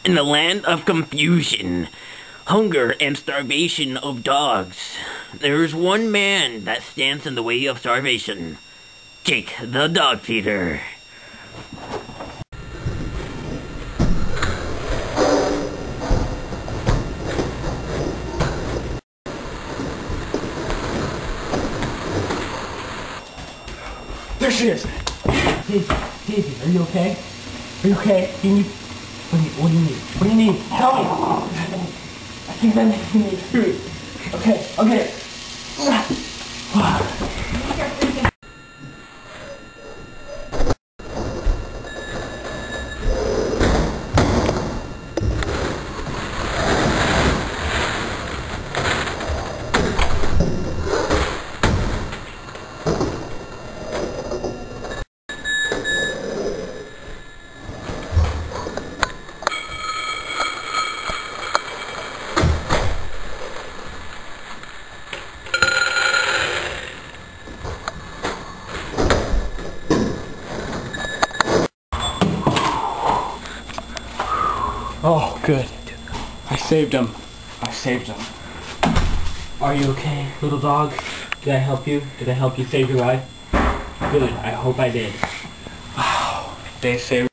In the land of confusion, hunger, and starvation of dogs, there is one man that stands in the way of starvation. Jake the dog feeder. There she is! Daisy, are you okay? Are you okay? What do you need? What do you need? Tell me! I think that makes me need food. Okay, I'll get it. Oh, good. I saved him. Are you okay, little dog? Did I help you? Did I help you save your life? Good. I hope I did. Wow. They saved